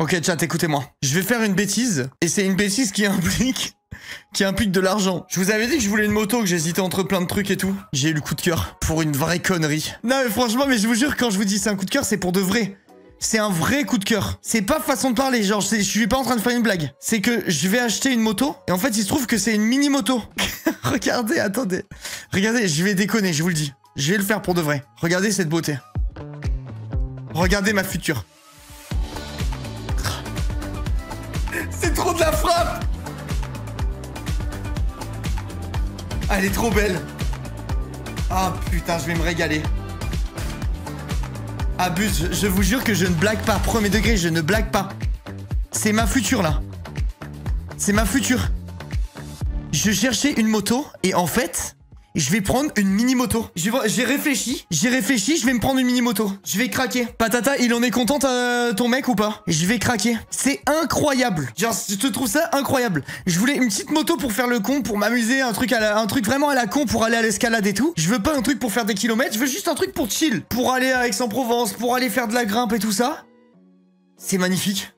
Ok, chat, écoutez-moi. Je vais faire une bêtise, et c'est une bêtise qui implique de l'argent. Je vous avais dit que je voulais une moto, que j'hésitais entre plein de trucs et tout. J'ai eu le coup de cœur pour une vraie connerie. Non mais franchement, mais je vous jure, quand je vous dis c'est un coup de cœur, c'est pour de vrai. C'est un vrai coup de cœur. C'est pas façon de parler, genre, je suis pas en train de faire une blague. C'est que je vais acheter une moto, et en fait, il se trouve que c'est une mini-moto. Regardez, attendez. Regardez, je vais déconner, je vous le dis. Je vais le faire pour de vrai. Regardez cette beauté. Regardez ma future. C'est trop de la frappe! Elle est trop belle. Ah putain, je vais me régaler. Abuse, je vous jure que je ne blague pas. Premier degré, je ne blague pas. C'est ma future là. C'est ma future. Je cherchais une moto et en fait, je vais prendre une mini-moto. J'ai réfléchi, je vais me prendre une mini-moto. Je vais craquer. Patata, il en est content ton mec ou pas? Je vais craquer. C'est incroyable. Genre, je te trouve ça incroyable. Je voulais une petite moto pour faire le con, pour m'amuser, un truc vraiment à la con pour aller à l'escalade et tout. Je veux pas un truc pour faire des kilomètres, je veux juste un truc pour chill. Pour aller à Aix-en-Provence, pour aller faire de la grimpe et tout ça. C'est magnifique.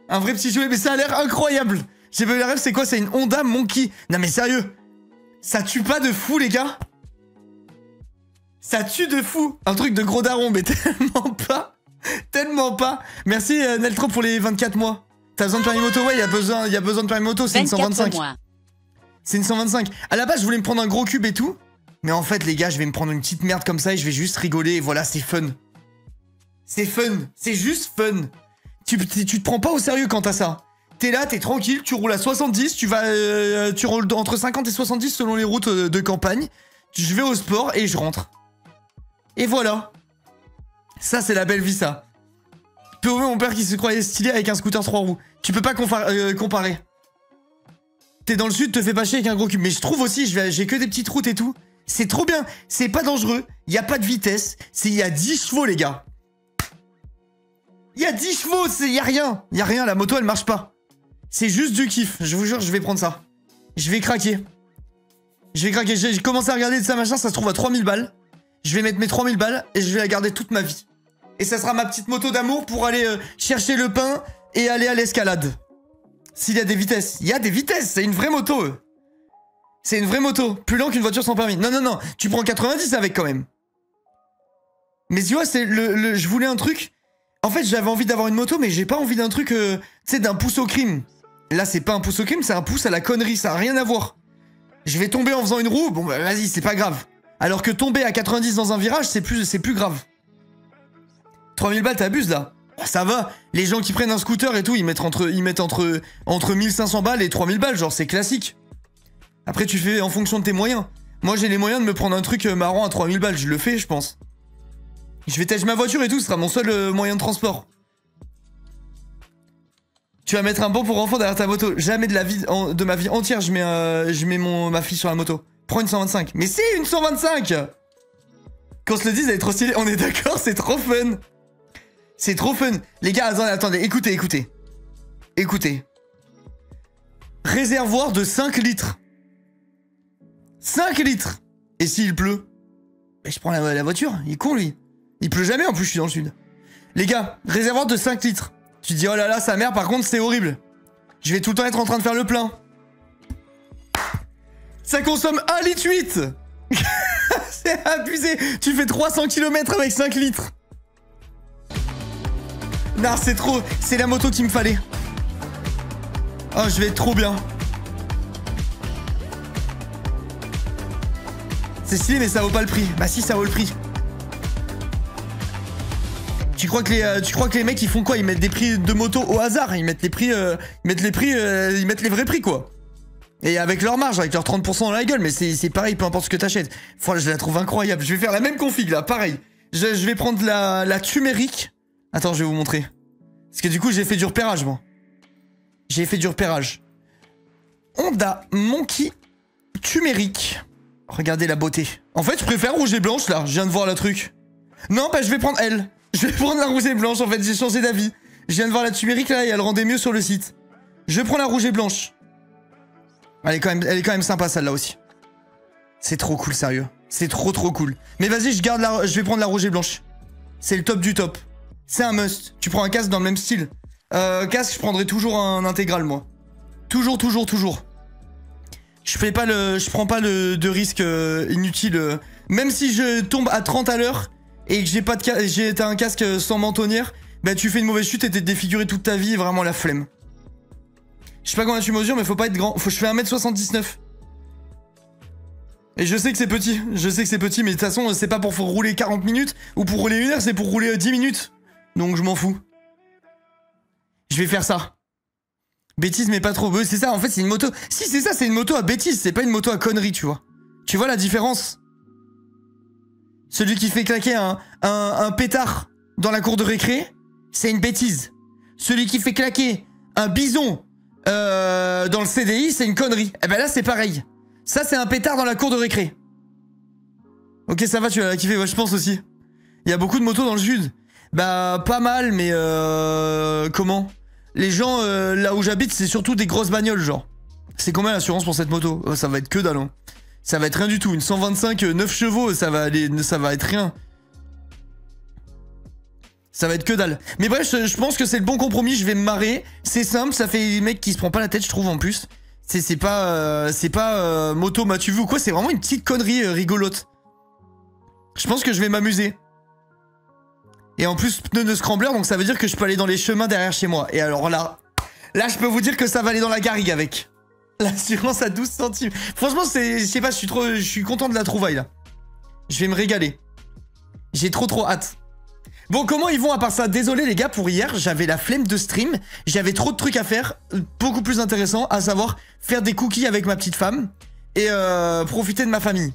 Un vrai petit jouet, mais ça a l'air incroyable. J'ai vu la rêve, c'est quoi? C'est une Honda Monkey. Non mais sérieux. Ça tue pas de fou, les gars? Ça tue de fou. Un truc de gros daron, mais tellement pas. Tellement pas. Merci, Neltro, pour les 24 mois. T'as besoin de permis moto? Ouais, il y a besoin de permis moto, c'est une 125. C'est une 125. À la base, je voulais me prendre un gros cube et tout. Mais en fait, les gars, je vais me prendre une petite merde comme ça et je vais juste rigoler. Et voilà, c'est fun. C'est fun. C'est juste fun. Tu te prends pas au sérieux quand t'as ça. T'es là, t'es tranquille, tu roules à 70, tu roules entre 50 et 70 selon les routes de campagne. Je vais au sport et je rentre. Et voilà. Ça, c'est la belle vie, ça. POV, mon père qui se croyait stylé avec un scooter 3 roues. Tu peux pas comparer. T'es dans le sud, te fais pas chier avec un gros cube. Mais je trouve aussi, j'ai que des petites routes et tout. C'est trop bien. C'est pas dangereux. Il y a pas de vitesse. Il y a 10 chevaux, les gars. Il y a 10 chevaux, il y a rien. Il y a rien, la moto, elle marche pas. C'est juste du kiff, je vous jure, je vais prendre ça. Je vais craquer. J'ai commencé à regarder de ça, machin, ça se trouve à 3000 balles. Je vais mettre mes 3000 balles et je vais la garder toute ma vie. Et ça sera ma petite moto d'amour pour aller chercher le pain et aller à l'escalade. S'il y a des vitesses. Il y a des vitesses, c'est une vraie moto. C'est une vraie moto. Plus lent qu'une voiture sans permis. Non, non, non, tu prends 90 avec quand même. Mais tu vois, c'est je voulais un truc... En fait, j'avais envie d'avoir une moto, mais j'ai pas envie d'un truc, tu sais, d'un pouce au crime. Là, c'est pas un pouce au crime, c'est un pouce à la connerie, ça a rien à voir. Je vais tomber en faisant une roue, bon bah vas-y, c'est pas grave. Alors que tomber à 90 dans un virage, c'est plus grave. 3000 balles, t'abuses là. Oh, ça va, les gens qui prennent un scooter et tout, ils mettent entre 1500 balles et 3000 balles, genre c'est classique. Après, tu fais en fonction de tes moyens. Moi, j'ai les moyens de me prendre un truc marrant à 3000 balles, je le fais, je pense. Je vais tâcher ma voiture et tout, ce sera mon seul moyen de transport. Tu vas mettre un banc pour enfant derrière ta moto. Jamais de ma vie entière, je mets ma fille sur la moto. Prends une 125. Mais c'est une 125! Qu'on se le dise, elle est trop stylée. On est d'accord, c'est trop fun. C'est trop fun. Les gars, attendez, écoutez. Écoutez. Réservoir de 5 litres. 5 litres! Et s'il pleut? Ben, je prends la voiture, il est con lui. Il pleut jamais en plus, je suis dans le sud. Les gars, réservoir de 5 litres. Tu te dis, oh là là, sa mère, par contre, c'est horrible. Je vais tout le temps être en train de faire le plein. Ça consomme 1,8 litre. C'est abusé. Tu fais 300 km avec 5 litres. Non, c'est trop. C'est la moto qu'il me fallait. Oh, je vais être trop bien. C'est stylé, mais ça vaut pas le prix. Bah si, ça vaut le prix. Tu crois que les mecs ils font quoi? Ils mettent des prix de moto au hasard. Ils mettent les vrais prix quoi. Et avec leur marge, avec leur 30% dans la gueule. Mais c'est pareil, peu importe ce que t'achètes. Je la trouve incroyable. Je vais faire la même config là, pareil. Je vais prendre la turmérique. Attends, je vais vous montrer. Parce que du coup, j'ai fait du repérage moi. J'ai fait du repérage. Honda Monkey turmérique. Regardez la beauté. En fait, je préfère rouge et blanche là. Je viens de voir le truc. Non, bah je vais prendre elle. Je vais prendre la rouge et blanche, en fait, j'ai changé d'avis. Je viens de voir la turmérique, là, et elle rendait mieux sur le site. Je prends la rouge et blanche. Elle est quand même sympa, celle-là aussi. C'est trop cool, sérieux. C'est trop cool. Mais vas-y, je vais prendre la rouge et blanche. C'est le top du top. C'est un must. Tu prends un casque dans le même style. Casque, je prendrai toujours un intégral, moi. Toujours. Je prends pas de risque inutile. Même si je tombe à 30 à l'heure et que j'ai un casque sans mentonnière, bah tu fais une mauvaise chute et t'es défiguré toute ta vie, vraiment la flemme. Je sais pas combien tu mesures, mais faut pas être grand. Je fais 1m79. Et je sais que c'est petit, mais de toute façon, c'est pas pour rouler 40 minutes ou pour rouler 1 heure, c'est pour rouler 10 minutes. Donc je m'en fous. Je vais faire ça. Bêtise, mais pas trop. C'est ça, en fait, c'est une moto. Si, c'est ça, c'est une moto à bêtise, c'est pas une moto à connerie, tu vois. Tu vois la différence? Celui qui fait claquer un pétard dans la cour de récré, c'est une bêtise. Celui qui fait claquer un bison dans le CDI, c'est une connerie. Et ben là, c'est pareil. Ça, c'est un pétard dans la cour de récré. Ok, ça va, tu vas la kiffer, ouais, je pense aussi. Il y a beaucoup de motos dans le sud. Bah, pas mal, mais comment? Les gens, là où j'habite, c'est surtout des grosses bagnoles, genre. C'est combien l'assurance pour cette moto? Ça va être que dalle, hein. Ça va être rien du tout. Une 125, 9 chevaux, ça va être rien. Ça va être que dalle. Mais bref, je pense que c'est le bon compromis, je vais me marrer. C'est simple, ça fait des mecs qui se prend pas la tête, je trouve, en plus. C'est pas moto m'as-tu vu ou quoi, c'est vraiment une petite connerie rigolote. Je pense que je vais m'amuser. Et en plus, pneu de scrambler, donc ça veut dire que je peux aller dans les chemins derrière chez moi. Et alors là, je peux vous dire que ça va aller dans la garrigue avec. L'assurance à 12 centimes. Franchement, je sais pas, je suis content de la trouvaille là. Je vais me régaler. J'ai trop hâte. Bon, comment ils vont à part ça? Désolé les gars pour hier, j'avais la flemme de stream. J'avais trop de trucs à faire, beaucoup plus intéressants, à savoir faire des cookies avec ma petite femme et profiter de ma famille.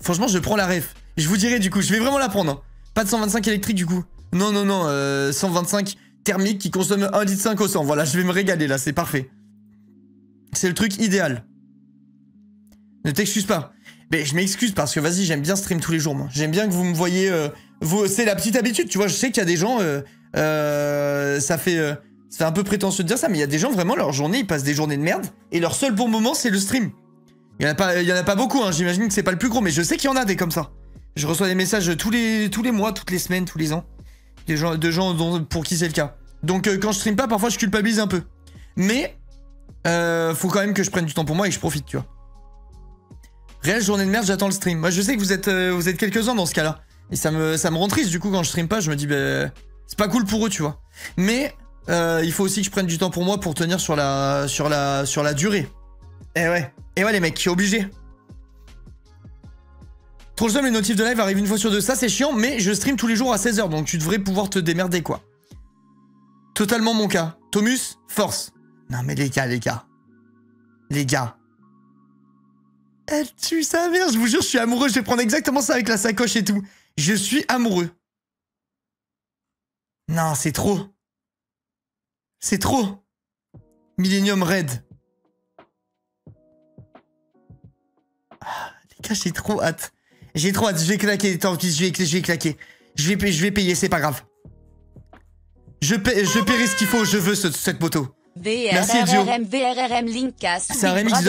Franchement, je prends la ref. Je vous dirai du coup, je vais vraiment la prendre. Hein. Pas de 125 électrique du coup. Non, 125 thermique qui consomme 1,5 litre au 100. Voilà, je vais me régaler là, c'est parfait. C'est le truc idéal. Ne t'excuse pas. Mais je m'excuse parce que vas-y, j'aime bien stream tous les jours moi. J'aime bien que vous me voyez... c'est la petite habitude, tu vois, je sais qu'il y a des gens... ça fait un peu prétentieux de dire ça, mais il y a des gens vraiment, leur journée, ils passent des journées de merde. Et leur seul bon moment, c'est le stream. Il y en a pas beaucoup, hein, j'imagine que c'est pas le plus gros, mais je sais qu'il y en a des comme ça. Je reçois des messages tous les mois, toutes les semaines, tous les ans. De gens pour qui c'est le cas. Donc quand je stream pas, parfois je culpabilise un peu. Mais faut quand même que je prenne du temps pour moi et que je profite, tu vois. Réelle journée de merde, j'attends le stream. Moi je sais que vous êtes quelques-uns dans ce cas-là. Et ça me rend triste du coup quand je stream pas, je me dis bah, c'est pas cool pour eux, tu vois. Mais il faut aussi que je prenne du temps pour moi pour tenir sur la durée. Et ouais les mecs, je suis obligé. Trop le seum, les notifs de live arrivent une fois sur deux. Ça, c'est chiant, mais je stream tous les jours à 16h, donc tu devrais pouvoir te démerder, quoi. Totalement mon cas. Thomus, force. Non, mais les gars. Les gars. Elle tue sa mère, je vous jure, je suis amoureux. Je vais prendre exactement ça avec la sacoche et tout. Je suis amoureux. Non, c'est trop. C'est trop. Millennium Red. Ah, les gars, j'ai trop hâte. J'ai trop hâte, je vais claquer, tant pis, je vais claquer. Je vais payer, c'est pas grave. Je paierai ce qu'il faut, je veux cette moto. Merci Ezio. VRRM Linkcast. C'est un remix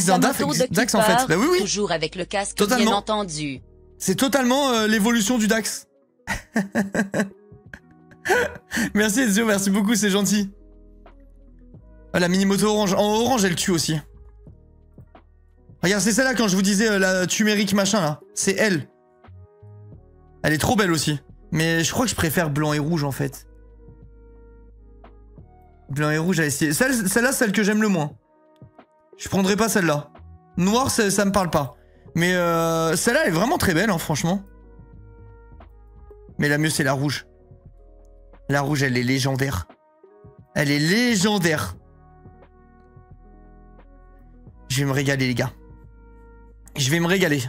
d'un Dax en fait. Bah oui. Toujours avec le casque, totalement. bien entendu. C'est totalement l'évolution du Dax. Merci Ezio, merci beaucoup, c'est gentil. Ah, la mini moto orange. En orange, elle tue aussi. Regarde, c'est celle-là quand je vous disais la tumérique machin là. C'est elle. Elle est trop belle aussi. Mais je crois que je préfère blanc et rouge en fait. Blanc et rouge à essayer. Celle-là, celle que j'aime le moins. Je prendrai pas celle-là. Noir, ça me parle pas. Mais celle-là, elle est vraiment très belle, hein, franchement. Mais la mieux, c'est la rouge. La rouge, elle est légendaire. Elle est légendaire. Je vais me régaler, les gars. Je vais me régaler.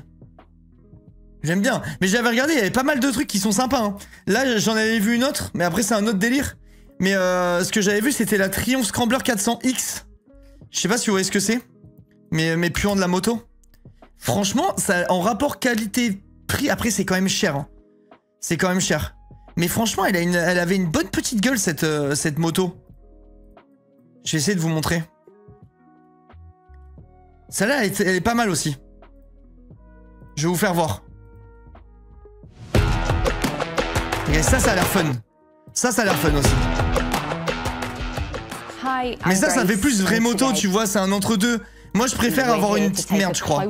J'aime bien. Mais j'avais regardé, il y avait pas mal de trucs qui sont sympas. Hein. Là, j'en avais vu une autre, mais après, c'est un autre délire. Mais ce que j'avais vu, c'était la Triumph Scrambler 400X. Je sais pas si vous voyez ce que c'est. Mais puant de la moto. Franchement, ça, en rapport qualité-prix, après, c'est quand même cher. Hein. C'est quand même cher. Mais franchement, elle avait une bonne petite gueule, cette moto. Je vais essayer de vous montrer. Celle-là, elle est pas mal aussi. Je vais vous faire voir. Et ça a l'air fun. Ça a l'air fun aussi. Mais ça fait plus vraie moto, tu vois, c'est un entre-deux. Moi, je préfère avoir une petite merde, je crois.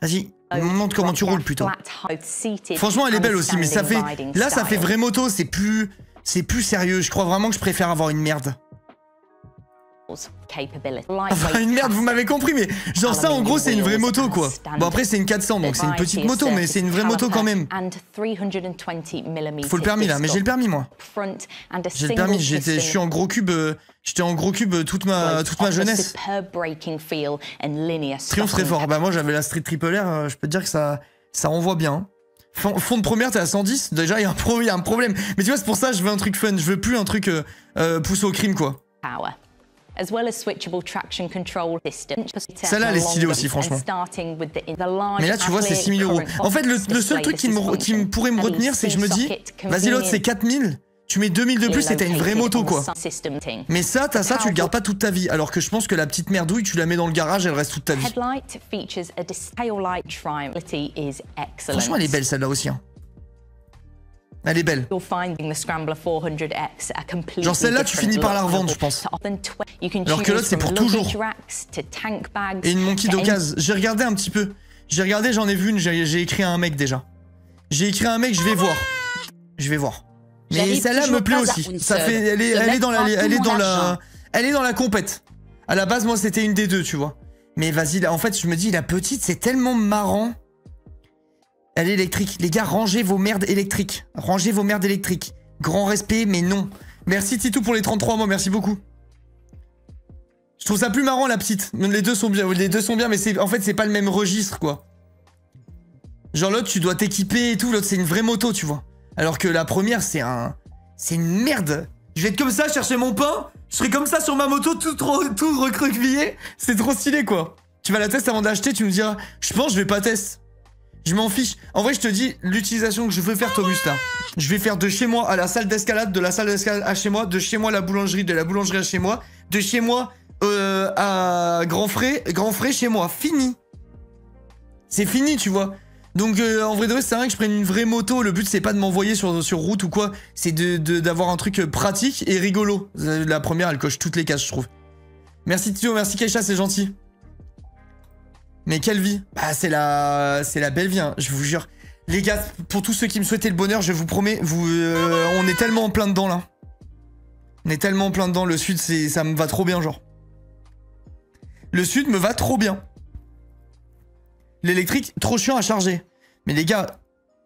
Vas-y, montre comment tu roules plutôt. Franchement, elle est belle aussi, mais ça fait... Là, ça fait vraie moto, c'est plus sérieux. Je crois vraiment que je préfère avoir une merde. Enfin, une merde, vous m'avez compris, mais genre ça, en gros, c'est une vraie moto, quoi. Bon, après, c'est une 400, donc c'est une petite moto, mais c'est une vraie moto quand même. Faut le permis, là, mais j'ai le permis, moi. J'ai le permis, je suis en gros cube, j'étais en gros cube toute ma jeunesse. Triomphe très fort. Bah, moi, j'avais la Street Triple R, je peux te dire que ça renvoie bien. Fond de première, t'es à 110, déjà, il y a un problème. Mais tu vois, c'est pour ça, je veux un truc fun, je veux plus un truc poussé au crime, quoi. Celle-là, elle est stylée aussi, franchement. Mais là, tu vois, c'est 6 000 €. En fait, le seul truc qui pourrait me retenir, c'est que je me dis, vas-y, l'autre, c'est 4 000. Tu mets 2 000 de plus et t'as une vraie moto, quoi. Mais ça, tu le gardes pas toute ta vie. Alors que je pense que la petite merdouille, tu la mets dans le garage, elle reste toute ta vie. Franchement, elle est belle, celle-là aussi, hein. Elle est belle. Genre celle-là, tu finis par la revendre, je pense. Alors que l'autre, c'est pour toujours. Et une Monkey d'occasion. J'ai regardé un petit peu. J'en ai vu une, j'ai écrit à un mec déjà. J'ai écrit à un mec, je vais voir. Mais celle-là me plaît aussi. Ça fait, elle est dans la compète. À la base, moi, c'était une des deux, tu vois. Mais vas-y, en fait, je me dis, la petite, c'est tellement marrant. Elle est électrique. Les gars, rangez vos merdes électriques. Grand respect, mais non. Merci Titou pour les 33 mois, merci beaucoup. Je trouve ça plus marrant, la petite. Les deux sont bien, mais en fait, c'est pas le même registre, quoi. Genre l'autre, tu dois t'équiper et tout. L'autre, c'est une vraie moto, tu vois. Alors que la première, c'est une merde. Je vais être comme ça, chercher mon pain. Je serai comme ça sur ma moto, tout recroquevillé. C'est trop stylé, quoi. Tu vas la tester avant d'acheter, tu me diras, je pense que je vais pas tester. Je m'en fiche. En vrai, je te dis, l'utilisation que je veux faire, Thomas, là. Je vais faire de chez moi à la salle d'escalade, de la salle d'escalade à chez moi, de chez moi à la boulangerie, de la boulangerie à chez moi, de chez moi à Grand Frais chez moi. Fini. C'est fini, tu vois. Donc, en vrai de vrai, c'est vrai que je prenne une vraie moto. Le but, c'est pas de m'envoyer sur route ou quoi. C'est d'avoir un truc pratique et rigolo. La première, elle coche toutes les cases, je trouve. Merci Tio, merci Keisha, c'est gentil. Mais quelle vie? Bah c'est la belle vie, hein, je vous jure. Les gars, pour tous ceux qui me souhaitaient le bonheur, je vous promets, on est tellement en plein dedans là. On est tellement en plein dedans, le sud, ça me va trop bien, genre. Le sud me va trop bien. L'électrique, trop chiant à charger. Mais les gars,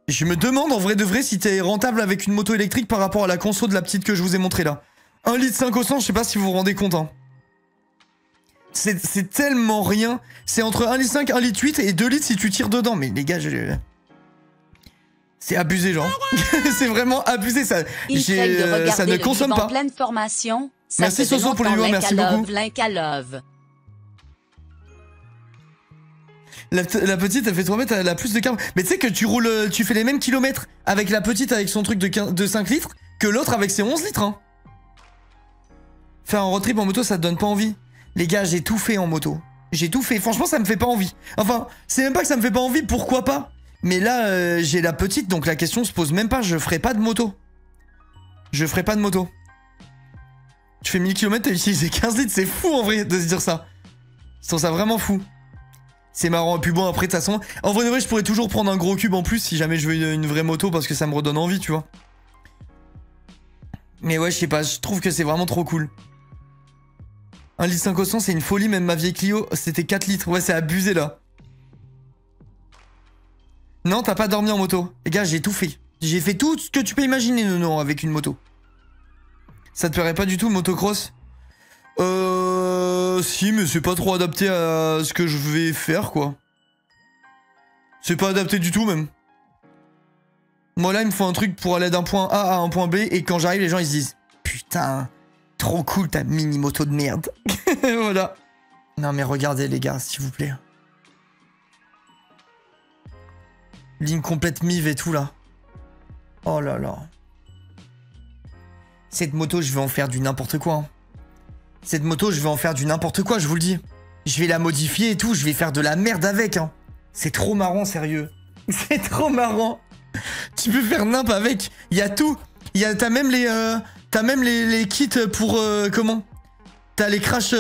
je me demande en vrai de vrai si t'es rentable avec une moto électrique par rapport à la conso de la petite que je vous ai montré là. 1,5 litre au 100, je sais pas si vous vous rendez compte, hein. C'est tellement rien. C'est entre 1,5 litre, 1,8 litre et 2 litres si tu tires dedans. Mais les gars, c'est abusé, genre. C'est vraiment abusé, ça. Ça ne consomme pas. Pleine formation, merci Soso pour les viewers, merci beaucoup. La petite, elle fait 3 mètres, elle a plus de carb. Mais tu sais que tu fais les mêmes kilomètres avec la petite avec son truc de 5 litres que l'autre avec ses 11 litres, hein. Faire un road trip en moto, ça te donne pas envie. Les gars, j'ai tout fait en moto. J'ai tout fait. Franchement, ça me fait pas envie. Enfin, c'est même pas que ça me fait pas envie, pourquoi pas? Mais là, j'ai la petite, donc la question se pose même pas. Je ferai pas de moto. Tu fais 1000 km, t'as utilisé 15 litres. C'est fou, en vrai, de se dire ça. Je trouve ça vraiment fou. C'est marrant. Et puis bon, après, de toute façon... En vrai, je pourrais toujours prendre un gros cube en plus si jamais je veux une vraie moto parce que ça me redonne envie, tu vois. Mais ouais, je sais pas. Je trouve que c'est vraiment trop cool. 1,5 litre au 100, c'est une folie, même ma vieille Clio, c'était 4 litres. Ouais, c'est abusé, là. Non, t'as pas dormi en moto. Les gars, j'ai tout fait. J'ai fait tout ce que tu peux imaginer, non, avec une moto. Ça te plairait pas du tout, le motocross? Si, mais c'est pas trop adapté à ce que je vais faire, quoi. C'est pas adapté du tout, même. Moi, là, il me faut un truc pour aller d'un point A à un point B, et quand j'arrive, les gens, ils se disent... Putain... Trop cool ta mini moto de merde. Voilà. Non mais regardez les gars, s'il vous plaît. Ligne complète MIV et tout là. Oh là là. Cette moto, je vais en faire du n'importe quoi. Hein. Cette moto, je vais en faire du n'importe quoi, je vous le dis. Je vais la modifier et tout, je vais faire de la merde avec. Hein. C'est trop marrant, sérieux. C'est trop marrant. Tu peux faire n'importe avec. Il y a tout. T'as même les kits pour comment? T'as les crash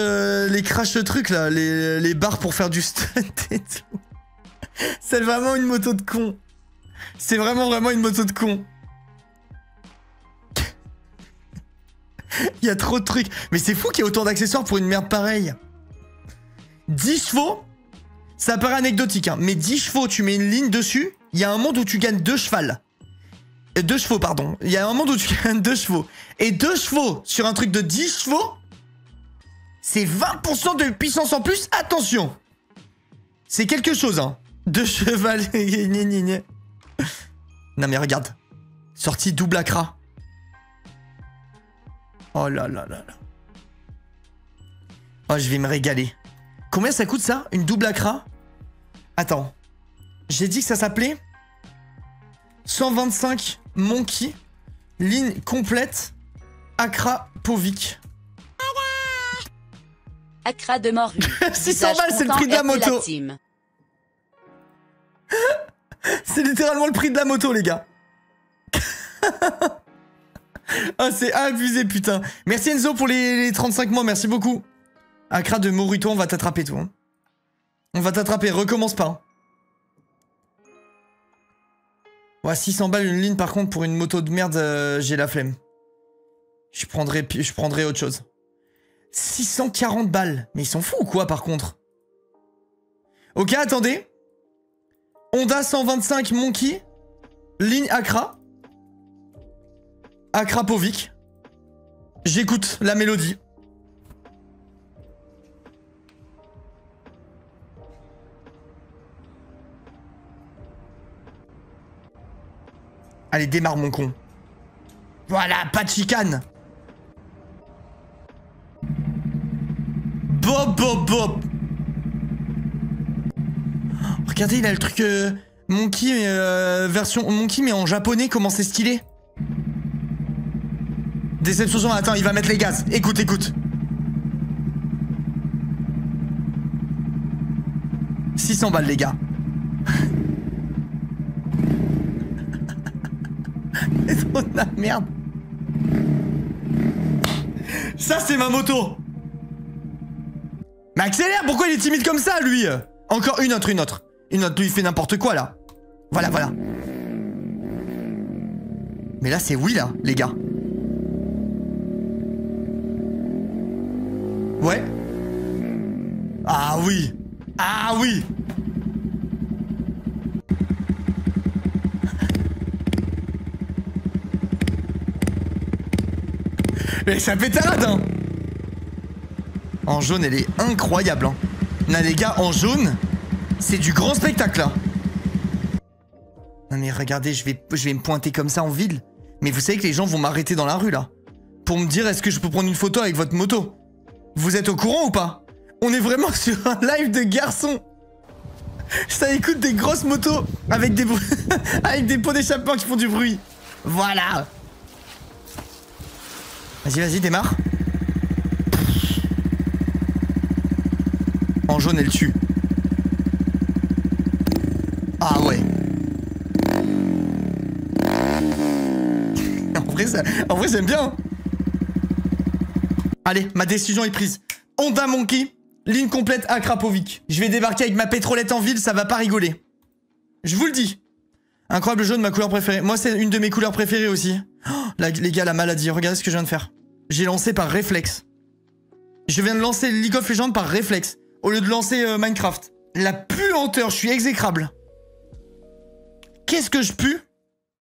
trucs là, les barres pour faire du stunt et tout. C'est vraiment une moto de con. C'est vraiment une moto de con. Il y a trop de trucs. Mais c'est fou qu'il y ait autant d'accessoires pour une merde pareille. 10 chevaux, ça paraît anecdotique, hein, mais 10 chevaux, tu mets une ligne dessus, il y a un monde où tu gagnes 2 chevaux. 2 chevaux, pardon. Il y a un monde où tu gagnes 2 chevaux. Et 2 chevaux sur un truc de 10 chevaux, c'est 20% de puissance en plus. Attention. C'est quelque chose, hein. 2 chevaux. Non mais regarde. Sortie double Accra. Oh là là là là. Oh, je vais me régaler. Combien ça coûte ça? Une double Accra? Attends. J'ai dit que ça s'appelait 125 Monkey. Ligne complète. Accra Povik. Accra de Morue. 600 balles, c'est le prix de la moto. C'est littéralement le prix de la moto, les gars. Ah, c'est abusé, putain. Merci Enzo pour les 35 mois, merci beaucoup. Accra de Moruto, on va t'attraper, toi. Hein. On va t'attraper, recommence pas. Ouais, 600 balles une ligne, par contre, pour une moto de merde, j'ai la flemme. Je prendrai autre chose. 640 balles. Mais ils sont fous ou quoi, par contre? Ok, attendez. Honda 125 Monkey. Ligne Accra. Accra Povik. J'écoute la mélodie. Allez, démarre mon con. Voilà, pas de chicane. Bob, bob, bob. Regardez, il a le truc Monkey, version Monkey, mais en japonais, comment c'est stylé. Déception, attends, il va mettre les gaz. Écoute, écoute. 600 balles, les gars. C'est trop de la merde. Ça, c'est ma moto. Mais accélère, pourquoi il est timide comme ça, lui? Encore une autre. Une autre, lui, il fait n'importe quoi, là. Voilà, voilà. Mais là, c'est oui, là, les gars. Ouais. Ah oui. Ah oui. Mais ça pétarade, hein. En jaune, elle est incroyable, hein. Là, les gars, en jaune, c'est du grand spectacle, là. Non, mais regardez, je vais me pointer comme ça en ville. Mais vous savez que les gens vont m'arrêter dans la rue, là. Pour me dire, est-ce que je peux prendre une photo avec votre moto? Vous êtes au courant ou pas? On est vraiment sur un live de garçons. Ça écoute des grosses motos avec des avec des pots d'échappement qui font du bruit. Voilà. Vas-y, vas-y, démarre. En jaune, elle tue. Ah ouais. En vrai, j'aime bien. Allez, ma décision est prise. Honda Monkey, ligne complète Accra Povik. Je vais débarquer avec ma pétrolette en ville, ça va pas rigoler. Je vous le dis. Incroyable jaune, ma couleur préférée. Moi, c'est une de mes couleurs préférées aussi. Oh, les gars, la maladie. Regardez ce que je viens de faire. J'ai lancé par réflexe. Je viens de lancer League of Legends par réflexe. Au lieu de lancer Minecraft. La puanteur, je suis exécrable. Qu'est-ce que je pue?